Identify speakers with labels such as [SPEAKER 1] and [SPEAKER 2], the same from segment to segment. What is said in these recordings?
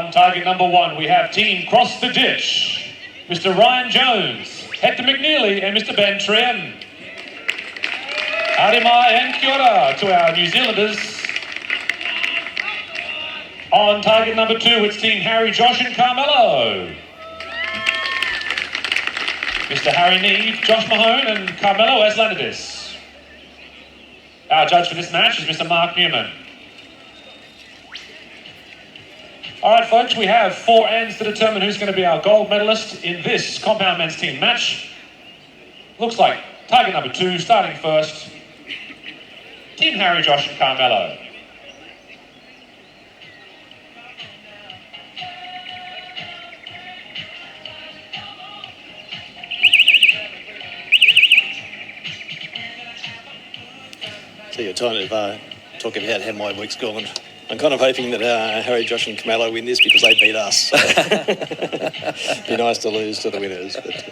[SPEAKER 1] On target number 1, we have Team Cross the Ditch, Mr. Ryan Jones, Hector McNeely and Mr. Ben Trim. Arimai and kia ora to our New Zealanders. On target number 2, it's Team Harry, Josh and Carmelo. Mr. Harry Neve, Josh Mahone and Carmelo Aslanidis. Our judge for this match is Mr. Mark Newman. All right, folks, we have 4 ends to determine who's going to be our gold medalist in this compound men's team match. Looks like target number 2, starting first, Team Harry, Josh and Carmelo.
[SPEAKER 2] So you're trying to talk about how my week's gone. I'm kind of hoping that Harry, Josh and Camelo win this because they beat us. Be nice to lose to the winners. But,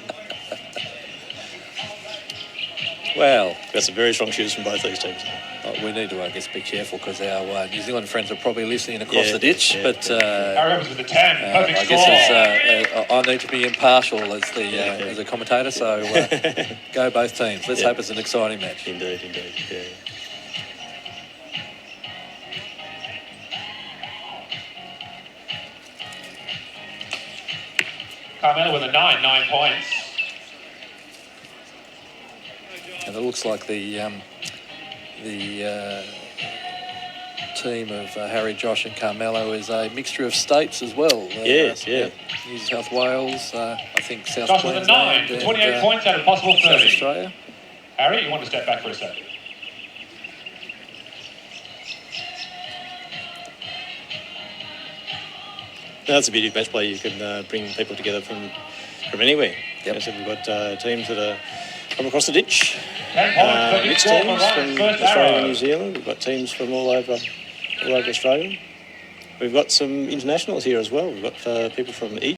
[SPEAKER 3] well,
[SPEAKER 2] got some very strong shoes from both these teams.
[SPEAKER 3] We need to, I guess, be careful because our New Zealand friends are probably listening across the ditch.
[SPEAKER 2] Yeah.
[SPEAKER 3] But
[SPEAKER 1] Harry was with the 10, perfect
[SPEAKER 3] I
[SPEAKER 1] score.
[SPEAKER 3] guess I need to be impartial as a commentator, so go both teams. Let's hope it's an exciting match.
[SPEAKER 2] Indeed, yeah.
[SPEAKER 1] Carmelo with a 9 points.
[SPEAKER 3] And it looks like the team of Harry, Josh and Carmelo is a mixture of states as well.
[SPEAKER 2] Yes.
[SPEAKER 3] New South Wales, I think South
[SPEAKER 1] Josh with a 9, 28 points out of possible 30.
[SPEAKER 3] South Australia.
[SPEAKER 1] Harry, you want to step back for a second?
[SPEAKER 2] That's the beauty of match play. You can bring people together from anywhere.
[SPEAKER 3] Yep.
[SPEAKER 2] So we've got teams that are from across the ditch.
[SPEAKER 1] 10 points, perfect
[SPEAKER 2] Mixed
[SPEAKER 1] score for
[SPEAKER 2] teams
[SPEAKER 1] Ryan's
[SPEAKER 2] from
[SPEAKER 1] first
[SPEAKER 2] Australia
[SPEAKER 1] arrow.
[SPEAKER 2] and New Zealand. We've got teams from all over Australia. We've got some internationals here as well. We've got people from each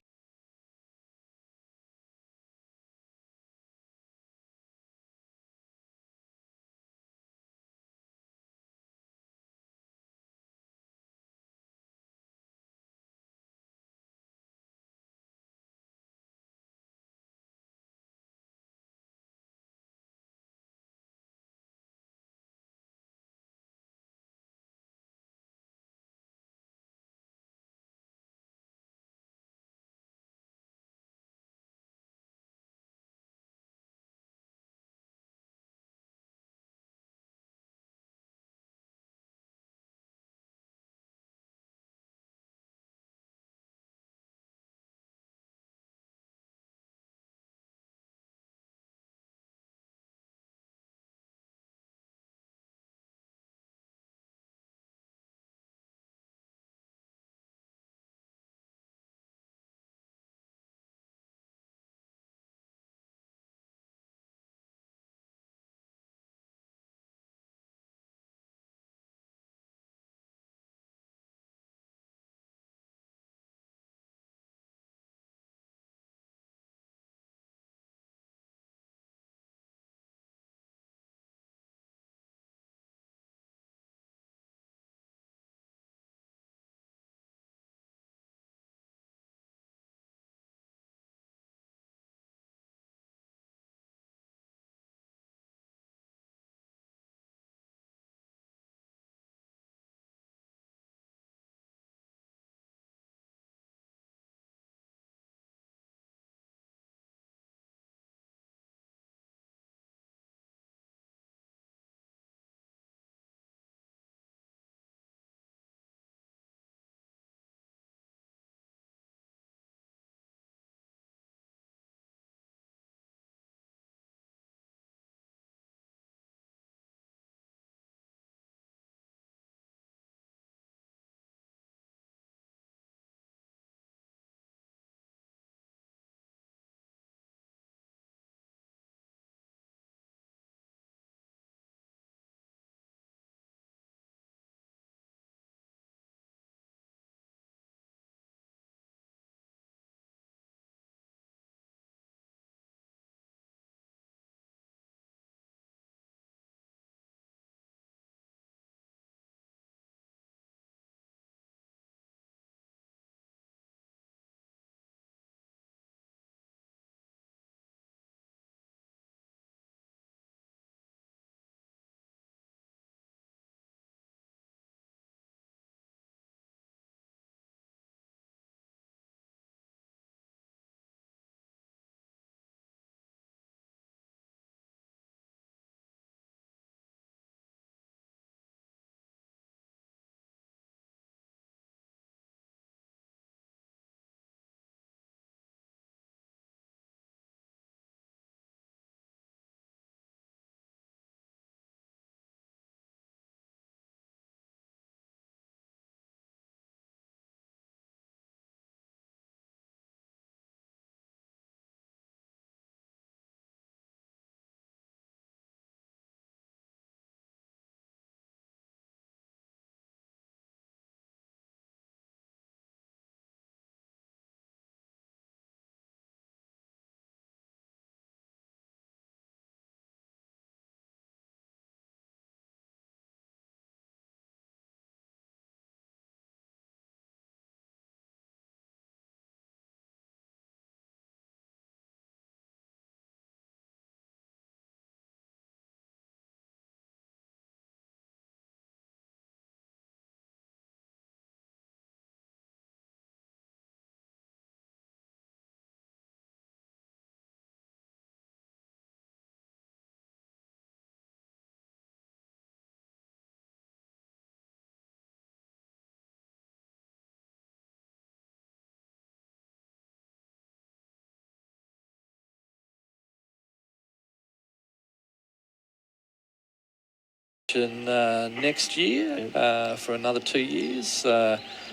[SPEAKER 3] next year for another 2 years.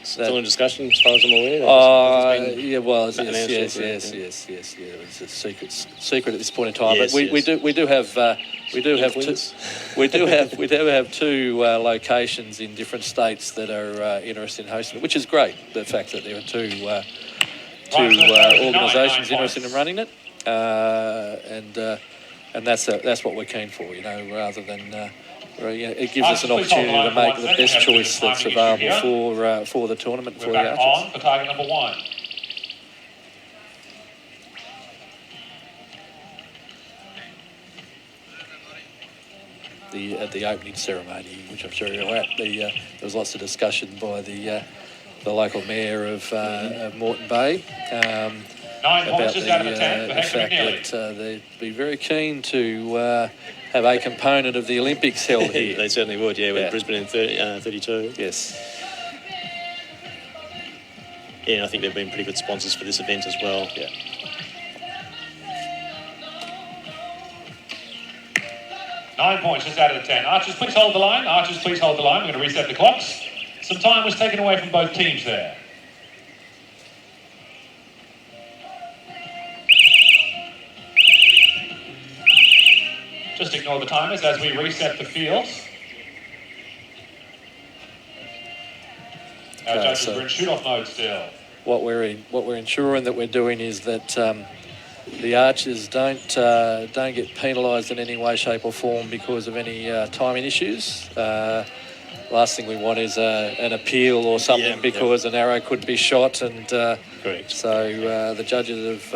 [SPEAKER 2] Still in discussion, as far as I'm aware.
[SPEAKER 3] Yeah, well, yes. It was a secret at this point in time.
[SPEAKER 2] Yes,
[SPEAKER 3] but we do have two locations in different states that are interested in hosting it, which is great. The fact that there are two organisations interested in running it, and that's what we're keen for. Rather than. It gives us an opportunity to make the best choice that's available for the tournament, for the Archers.
[SPEAKER 1] On for target number 1.
[SPEAKER 3] At the opening ceremony, which I'm sure you're at, there was lots of discussion by the local mayor of Moreton Bay
[SPEAKER 1] 9 points
[SPEAKER 3] about
[SPEAKER 1] just out of the 10 for
[SPEAKER 3] the
[SPEAKER 1] Hector
[SPEAKER 3] fact
[SPEAKER 1] McNeely.
[SPEAKER 3] that they'd be very keen to have a component of the Olympics held here.
[SPEAKER 2] They certainly would, with Brisbane in 32.
[SPEAKER 3] Yes.
[SPEAKER 2] Yeah, and I think they've been pretty good sponsors for this event as well.
[SPEAKER 3] Yeah.
[SPEAKER 1] Nine points just out of the 10. Archers, please hold the line. Archers, please hold the line. We're going to reset the clocks. Some time was taken away from both teams there. Just ignore the timers as we reset the field. Our judges are in shoot-off mode still.
[SPEAKER 3] What we're ensuring that we're doing is that the Archers don't get penalised in any way, shape or form because of any timing issues. Last thing we want is an appeal or something because an arrow could be shot. And
[SPEAKER 2] correct.
[SPEAKER 3] So the judges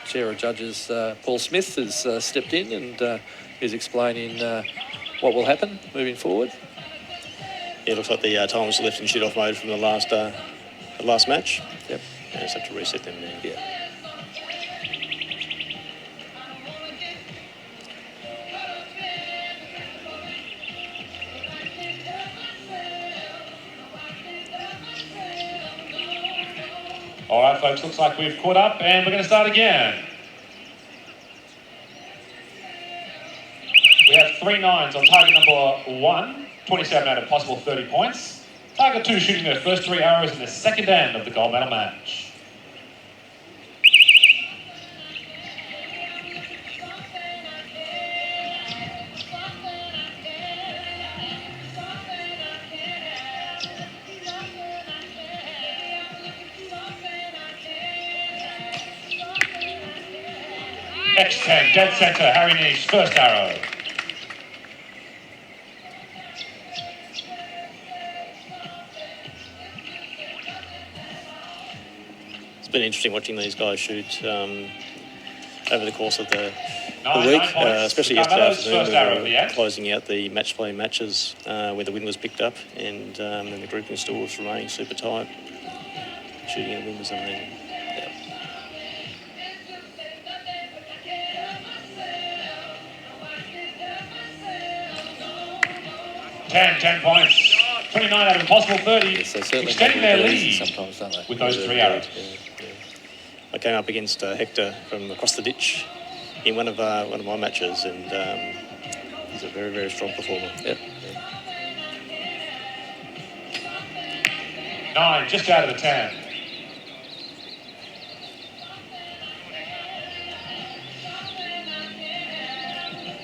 [SPEAKER 3] Chair of Judges Paul Smith has stepped in and is explaining what will happen moving forward.
[SPEAKER 2] Yeah, it looks like the time was left in shoot-off mode from the last match.
[SPEAKER 3] Yep.
[SPEAKER 2] And just have to reset them now.
[SPEAKER 3] Yeah.
[SPEAKER 1] All right, folks, looks like we've caught up and we're going to start again. We have 3 9s on target number 1, 27 out of possible 30 points. Target 2 shooting their first 3 arrows in the second end of the gold medal match. X10, dead centre, Harry Niche, first arrow.
[SPEAKER 2] It's been interesting watching these guys shoot over the course of the
[SPEAKER 1] Nine
[SPEAKER 2] week,
[SPEAKER 1] points.
[SPEAKER 2] especially
[SPEAKER 1] Carmelo's
[SPEAKER 2] yesterday
[SPEAKER 1] first arrow
[SPEAKER 2] afternoon.
[SPEAKER 1] at
[SPEAKER 2] We
[SPEAKER 1] the
[SPEAKER 2] were
[SPEAKER 1] end.
[SPEAKER 2] closing out the match play matches where the win was picked up, and then the grouping still was remaining super tight. Shooting and win was amazing.
[SPEAKER 1] 10 points. 29 out of a possible 30.
[SPEAKER 3] Yes, they certainly
[SPEAKER 1] extending
[SPEAKER 3] make
[SPEAKER 1] their
[SPEAKER 3] it easy
[SPEAKER 1] lead
[SPEAKER 3] sometimes, don't they?
[SPEAKER 1] with those 3 arrows.
[SPEAKER 2] Yeah. I came up against Hector from across the ditch in one of my matches, and he's a very, very strong performer.
[SPEAKER 3] Yep.
[SPEAKER 1] 9, just out of the 10.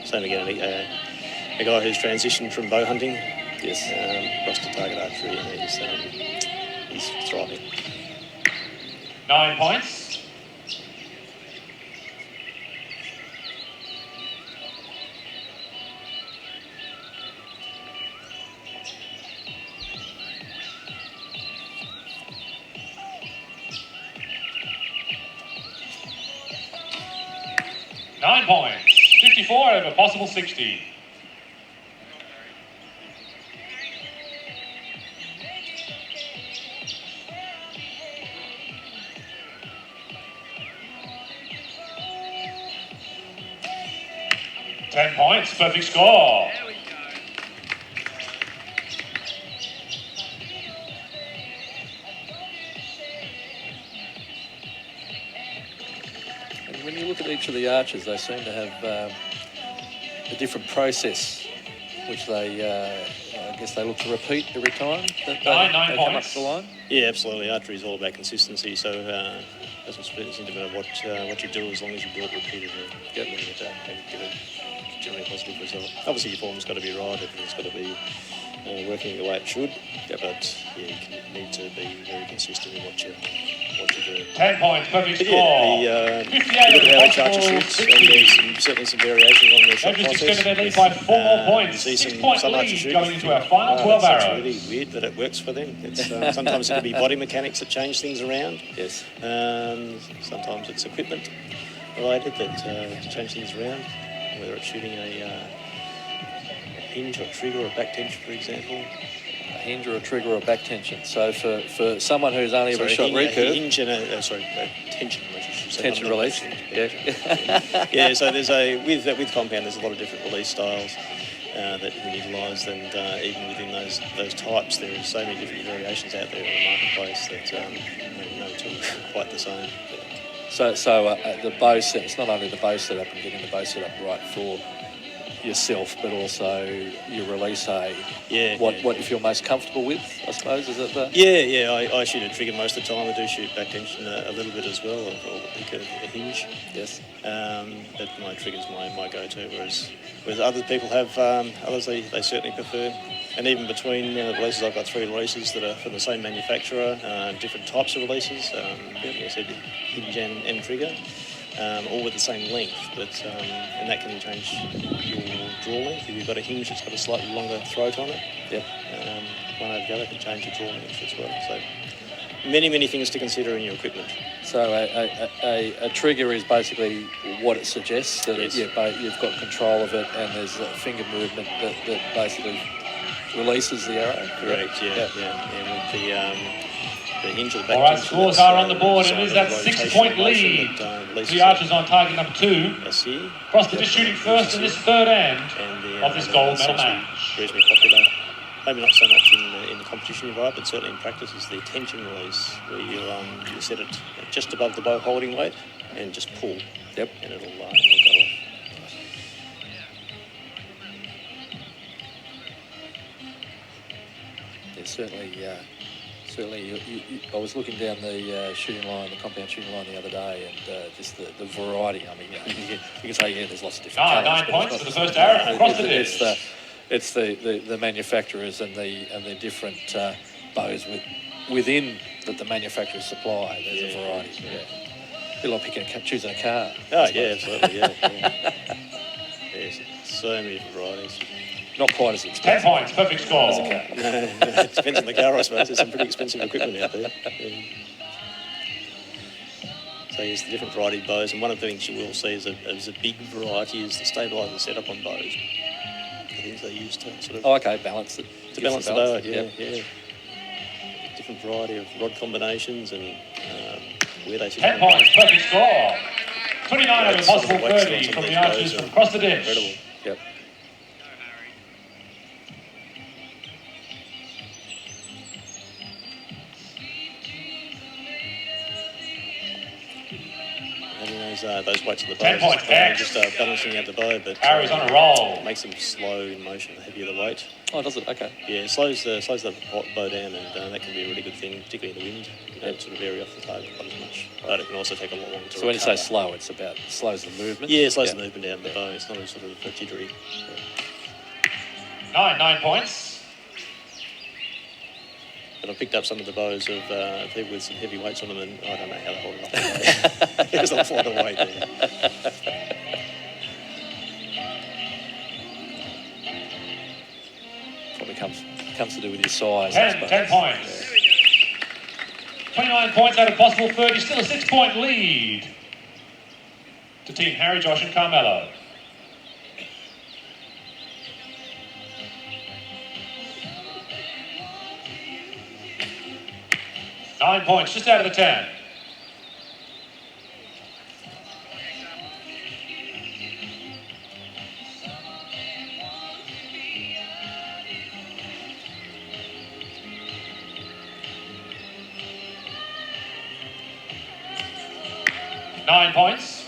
[SPEAKER 2] Same again, a guy who's transitioned from bow hunting,
[SPEAKER 3] Yes.
[SPEAKER 2] across to target archery, and he's thriving.
[SPEAKER 1] 9 points. Nine points. 54 out of a possible 60. Ten points, perfect score.
[SPEAKER 3] And when you look at each of the archers, they seem to have a different process which they, I guess they look to repeat every time that
[SPEAKER 1] Nine
[SPEAKER 3] they come up
[SPEAKER 1] points.
[SPEAKER 3] to the line.
[SPEAKER 2] Yeah, absolutely. Archery is all about consistency, so it doesn't seem to matter what you do as long as you do it repeatedly.
[SPEAKER 3] Yep.
[SPEAKER 2] And get a generally positive result. Obviously, your form's got to be right. Everything's got to be working the way it should.
[SPEAKER 3] Yep.
[SPEAKER 2] But yeah, you need to be very consistent in what you do.
[SPEAKER 1] 10 points, perfect
[SPEAKER 2] But
[SPEAKER 1] score.
[SPEAKER 2] yeah,
[SPEAKER 1] 58
[SPEAKER 2] look at how each
[SPEAKER 1] possible,
[SPEAKER 2] archer shoots,
[SPEAKER 1] 60.
[SPEAKER 2] and there's certainly some variations on the shot
[SPEAKER 1] They've just
[SPEAKER 2] process.
[SPEAKER 1] extended their lead by 4 more points.
[SPEAKER 2] You see
[SPEAKER 1] 6 point
[SPEAKER 2] some archers
[SPEAKER 1] lead
[SPEAKER 2] shoot,
[SPEAKER 1] going into our final 12
[SPEAKER 2] that's
[SPEAKER 1] arrows.
[SPEAKER 2] really weird that it works for them. It's sometimes it can be body mechanics that change things around.
[SPEAKER 3] Yes.
[SPEAKER 2] Sometimes it's equipment related that change things around, whether it's shooting a hinge or trigger or back tension, for example.
[SPEAKER 3] A hinge or a trigger or a back tension. So for someone who's only ever shot recurve...
[SPEAKER 2] hinge and a tension release.
[SPEAKER 3] Tension release, yeah.
[SPEAKER 2] Yeah, so there's with compound, there's a lot of different release styles that you can utilise, and even within those types, there are so many different variations out there in the marketplace that no two are quite the same.
[SPEAKER 3] So the bow set, it's not only the bow setup and getting the bow setup right for yourself, but also your release aid.
[SPEAKER 2] Yeah.
[SPEAKER 3] What you feel most comfortable with, I suppose, is it the...
[SPEAKER 2] Yeah, I shoot a trigger most of the time. I do shoot back tension a little bit as well, or pick a hinge.
[SPEAKER 3] Yes.
[SPEAKER 2] But my trigger's my go-to, whereas other people have, others they certainly prefer. And even between releases, I've got 3 releases that are from the same manufacturer, different types of releases, like I said, hinge and trigger. All with the same length, but and that can change your draw length. If you've got a hinge that's got a slightly longer throat on it,
[SPEAKER 3] Yep.
[SPEAKER 2] one over the other can change your draw length as well. So many things to consider in your equipment.
[SPEAKER 3] So a trigger is basically what it suggests, that
[SPEAKER 2] Yes.
[SPEAKER 3] you've got control of it, and there's a finger movement that basically releases the arrow.
[SPEAKER 2] Correct, yeah. And with the hinge or the back
[SPEAKER 1] All right,
[SPEAKER 2] tension,
[SPEAKER 1] scores
[SPEAKER 2] that's,
[SPEAKER 1] are on the board, and
[SPEAKER 2] it's
[SPEAKER 1] is that
[SPEAKER 2] rotational
[SPEAKER 1] 6-point
[SPEAKER 2] motion
[SPEAKER 1] lead
[SPEAKER 2] that,
[SPEAKER 1] to
[SPEAKER 2] releases
[SPEAKER 1] the Archers on target number 2.
[SPEAKER 2] I see.
[SPEAKER 1] Across the dish shooting first in this third end
[SPEAKER 2] And
[SPEAKER 1] of this gold medal
[SPEAKER 2] seems to be
[SPEAKER 1] match.
[SPEAKER 2] reasonably popular. Maybe not so much in the competition environment, but certainly in practice is the tension release, where you set it just above the bow holding weight and just pull.
[SPEAKER 3] Yep.
[SPEAKER 2] And it'll go off.
[SPEAKER 3] Yeah, certainly. I was looking down the shooting line, the compound shooting line the other day, and just the variety. I mean, you can say, there's lots of different colours.
[SPEAKER 1] 9 points for the first arrow across the dish.
[SPEAKER 3] It's the manufacturers and the different bows within that the manufacturers supply. There's a variety. Yeah. A bit like choosing a car.
[SPEAKER 2] Oh, yeah, absolutely, yeah. Yes, so many different varieties.
[SPEAKER 3] Not quite as
[SPEAKER 1] 10
[SPEAKER 3] expensive
[SPEAKER 1] points, perfect score.
[SPEAKER 3] as a car.
[SPEAKER 2] No, it depends on the car, I suppose. There's some pretty expensive equipment out there. Yeah. So yes, the different variety of bows, and one of the things you will see is a big variety is the stabiliser setup on bows. The things they use to sort of
[SPEAKER 3] Balance it.
[SPEAKER 2] to balance the bow, yeah. Different variety of rod combinations and where they sit.
[SPEAKER 1] 10 points, perfect score. 29 over
[SPEAKER 2] That's
[SPEAKER 1] possible
[SPEAKER 2] sort of wax
[SPEAKER 1] 30
[SPEAKER 2] on
[SPEAKER 1] from
[SPEAKER 2] these
[SPEAKER 1] the Archers
[SPEAKER 2] bows
[SPEAKER 1] from
[SPEAKER 2] are
[SPEAKER 1] across the dish.
[SPEAKER 2] Incredible.
[SPEAKER 3] Yep.
[SPEAKER 2] Those weights of the bow
[SPEAKER 1] 10 points, X.
[SPEAKER 2] just balancing out the bow, but
[SPEAKER 1] Arrow's on a roll.
[SPEAKER 2] it makes them slow in motion, the heavier the weight.
[SPEAKER 3] Oh, does it? Okay.
[SPEAKER 2] Yeah, it slows the bow down, and that can be a really good thing, particularly in the wind. You don't sort of vary off the target quite as much, but it can also take a lot longer to
[SPEAKER 3] So when you say
[SPEAKER 2] recover.
[SPEAKER 3] slow, it's about slows the movement.
[SPEAKER 2] Yeah, it slows the movement down of the bow. It's not as sort of jittery.
[SPEAKER 1] 9 points.
[SPEAKER 2] But I've picked up some of the bows of people with some heavy weights on them, and I don't know how they hold it off. There's a lot of weight there.
[SPEAKER 3] Probably comes to do with your size. I
[SPEAKER 1] 10
[SPEAKER 3] suppose.
[SPEAKER 1] points. 29 points out of possible 30. Still a 6-point lead to Team Harry, Josh and Carmelo. Yeah. 9 points, just out of the 10. Nine points.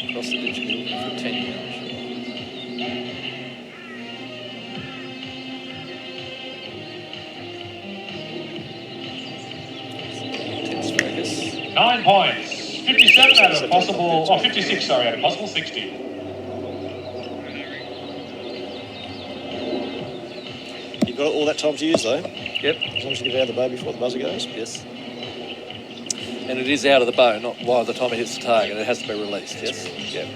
[SPEAKER 3] Across the ditch middle for 10 yards.
[SPEAKER 1] 9 points. 57 out of a possible, 56, sorry, out of possible 60.
[SPEAKER 2] You've got all that time to use, though.
[SPEAKER 3] Yep.
[SPEAKER 2] As long as you get out of the bow before the buzzer goes.
[SPEAKER 3] Yes. And it is out of the bow, not by the time it hits the target. It has to be released, yes? Yep.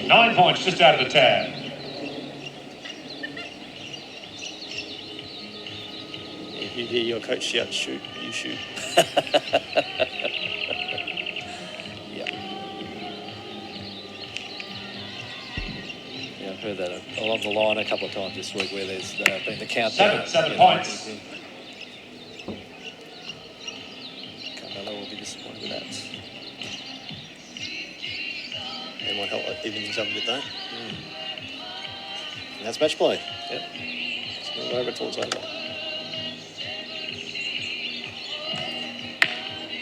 [SPEAKER 1] 9 points just out of the 10.
[SPEAKER 2] If you hear your coach shout, shoot, you shoot.
[SPEAKER 3] Yeah, I've heard that along the line a couple of times this week where there's been the countdown.
[SPEAKER 1] 7 points.
[SPEAKER 3] Carmelo will be disappointed with that.
[SPEAKER 2] It might help even things up a bit, though. And that's match play.
[SPEAKER 3] Yep.
[SPEAKER 2] It's not over until it's over.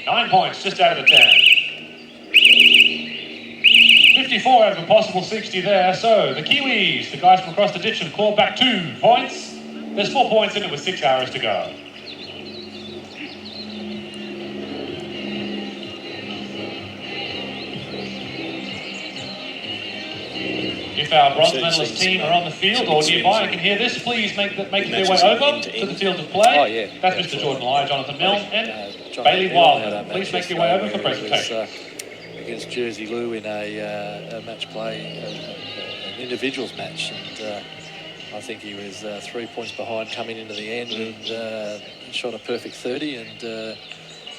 [SPEAKER 1] 9 points just out of the 10. 54 out of a possible 60 there. So the Kiwis, the guys from across the ditch, have clawed back 2 points. There's 4 points in it with 6 hours to go. If our bronze medalist team are on the field or nearby and can hear this, please make their way over to the field of play.
[SPEAKER 3] Oh, yeah.
[SPEAKER 1] That's Mr. Jordan Lye, Jonathan Milne, and Bailey Wildman. Please make your way over for presentation.
[SPEAKER 3] Against Jersey Lou in a match play, an individuals match, and I think he was 3 points behind coming into the end and shot a perfect 30, and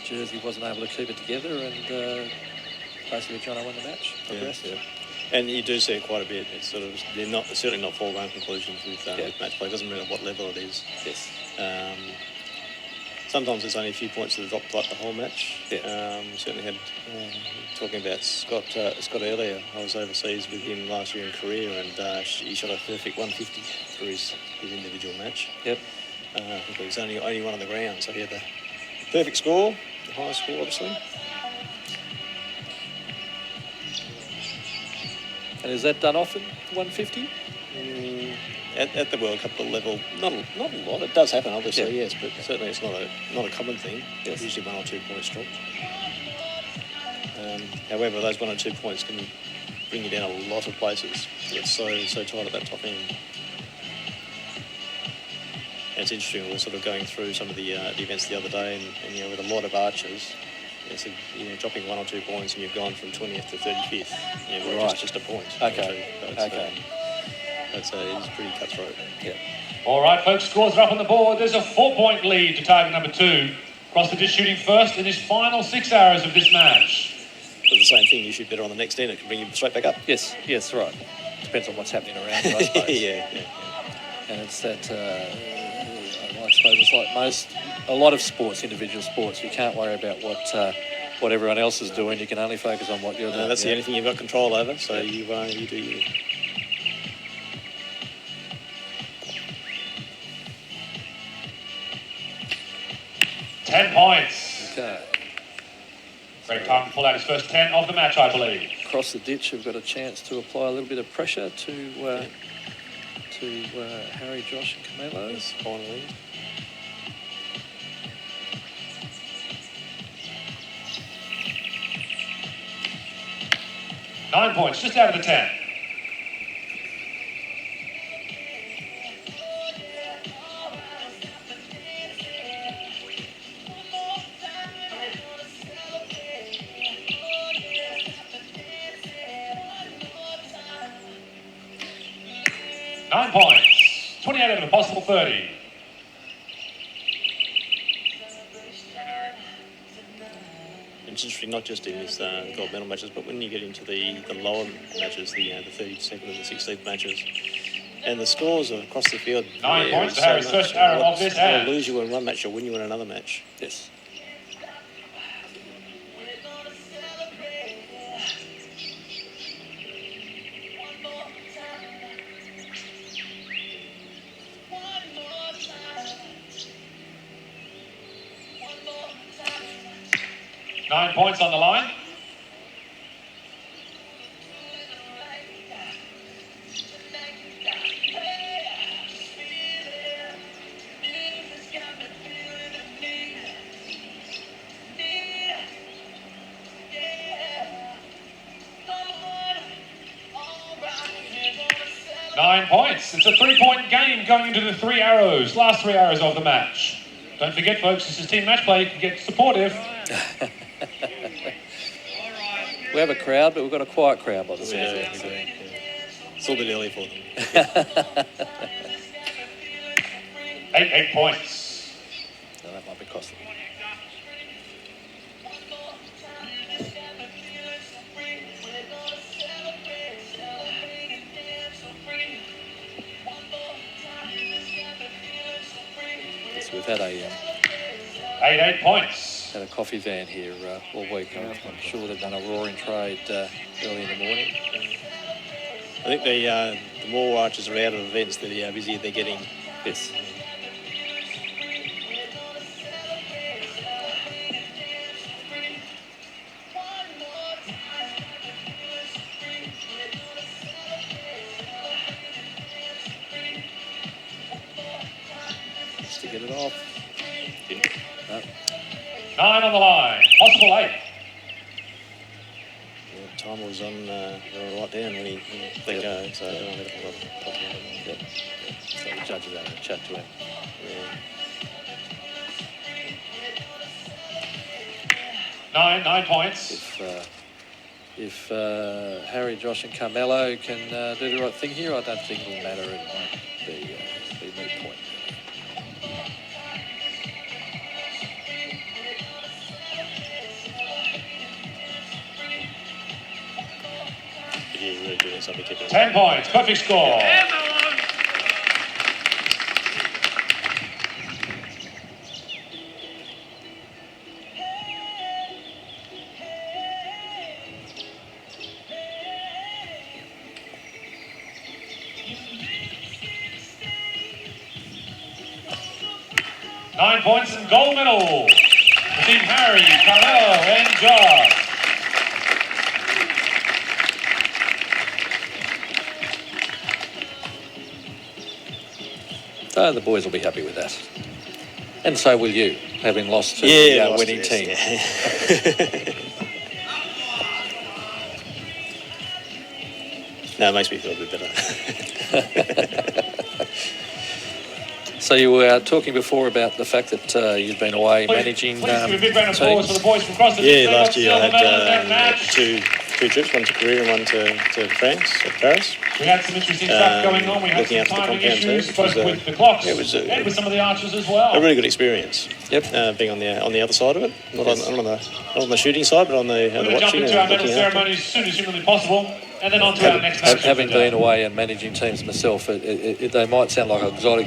[SPEAKER 3] Jersey wasn't able to keep it together, and basically Jono won the match.
[SPEAKER 2] Yeah. And you do see it quite a bit. It's sort of certainly not foregone conclusions with match play. It doesn't matter what level it is.
[SPEAKER 3] Yes.
[SPEAKER 2] Sometimes it's only a few points that have dropped like the whole match.
[SPEAKER 3] Yeah.
[SPEAKER 2] Certainly had talking about Scott earlier. I was overseas with him last year in Korea, and he shot a perfect 150 for his individual match.
[SPEAKER 3] Yep.
[SPEAKER 2] I think it was only one on the ground, so he had the perfect score, the highest score, obviously.
[SPEAKER 3] And is that done often, 150?
[SPEAKER 2] At the World Cup level, not a lot. It does happen, obviously, yes, but certainly it's not a common thing.
[SPEAKER 3] Yes.
[SPEAKER 2] Usually 1 or 2 points dropped. However, those 1 or 2 points can bring you down a lot of places. It's so tight at that top end. And it's interesting. We were sort of going through some of the events the other day, and with a lot of archers. So, dropping 1 or 2 points and you've gone from 20th to 35th.
[SPEAKER 3] Right.
[SPEAKER 2] Just a point.
[SPEAKER 3] Okay.
[SPEAKER 2] It's pretty cutthroat.
[SPEAKER 3] Yeah.
[SPEAKER 1] All right, folks, scores are up on the board. There's a 4-point lead to target number 2. Across the ditch shooting first in his final 6 hours of this match.
[SPEAKER 2] But the same thing, you shoot better on the next end. It can bring you straight back up.
[SPEAKER 3] Yes, right. Depends on what's happening around you, I suppose.
[SPEAKER 2] Yeah.
[SPEAKER 3] And it's that, I suppose it's like a lot of sports, individual sports, you can't worry about what everyone else is doing. You can only focus on what you're doing.
[SPEAKER 2] That's the only thing you've got control over, so you do you.
[SPEAKER 1] $10 points.
[SPEAKER 3] Okay.
[SPEAKER 1] Greg Tartan pulled out his first 10 of the match, I believe.
[SPEAKER 3] Across the ditch, we've got a chance to apply a little bit of pressure to Harry, Josh and Camelo.
[SPEAKER 2] Yes, finally.
[SPEAKER 1] $9 points, just out of the 10. $9 points, 28 out of a possible 30.
[SPEAKER 2] It's interesting, not just in this gold medal matches, but when you get into the lower matches, the 32nd and the 16th matches, and the scores are across the field.
[SPEAKER 1] 9 points to Harry's first arrow of this hand.
[SPEAKER 2] They'll lose you in one match, or win you in another match.
[SPEAKER 3] Yes.
[SPEAKER 1] 9 points on the line. Points. It's a 3-point game going into the 3 arrows, last 3 arrows of the match. Don't forget, folks, this is team match play. You can get supportive.
[SPEAKER 3] We have a crowd, but we've got a quiet crowd by the sounds of it.
[SPEAKER 2] It's a little bit early for them.
[SPEAKER 1] 8 points.
[SPEAKER 3] So that might be costly. We've had a
[SPEAKER 1] 8 points.
[SPEAKER 3] Had a coffee van here all week. I'm sure they've done a roaring trade early in the morning.
[SPEAKER 2] I think the more archers are out of events, the busier they're getting.
[SPEAKER 3] Yes. To get it off. No.
[SPEAKER 1] 9 on the line. Possible 8.
[SPEAKER 2] The timer was on right down when he let go, so I don't know if
[SPEAKER 3] Yep. So the judges are having a chat to him.
[SPEAKER 1] Yeah. 9 points.
[SPEAKER 3] If Harry, Josh, and Carmelo can do the right thing here, I don't think it'll matter. It might be a moot point.
[SPEAKER 2] Yeah, really doing something.
[SPEAKER 1] 10 points, perfect score. Nine points and gold medal. Team Harry, Carmelo, and Josh.
[SPEAKER 3] So the boys will be happy with that. And so will you, having lost to
[SPEAKER 2] the
[SPEAKER 3] the winning team.
[SPEAKER 2] Yeah. No, it makes me feel a bit better.
[SPEAKER 3] So you were talking before about the fact that you'd been away managing
[SPEAKER 1] Please give a big round of applause for
[SPEAKER 3] teams.
[SPEAKER 1] the boys from across the
[SPEAKER 2] Last year I
[SPEAKER 1] had
[SPEAKER 2] had two trips, one to Korea and one to France, at Paris.
[SPEAKER 1] We had some interesting stuff going on. We had
[SPEAKER 2] looking
[SPEAKER 1] some
[SPEAKER 2] after the
[SPEAKER 1] timing
[SPEAKER 2] compound
[SPEAKER 1] issues,
[SPEAKER 2] team,
[SPEAKER 1] both
[SPEAKER 2] which was,
[SPEAKER 1] with the clocks
[SPEAKER 2] it was
[SPEAKER 1] and with some of the archers as well.
[SPEAKER 2] A really good experience.
[SPEAKER 3] Yep.
[SPEAKER 2] Being on the other side of it, not on the shooting side, but on the
[SPEAKER 1] We're going to jump
[SPEAKER 2] watching
[SPEAKER 1] into our
[SPEAKER 2] and
[SPEAKER 1] medal
[SPEAKER 2] looking
[SPEAKER 1] ceremony as soon as humanly possible, and then on to our next match.
[SPEAKER 3] Having been away and managing teams myself, they might sound like exotic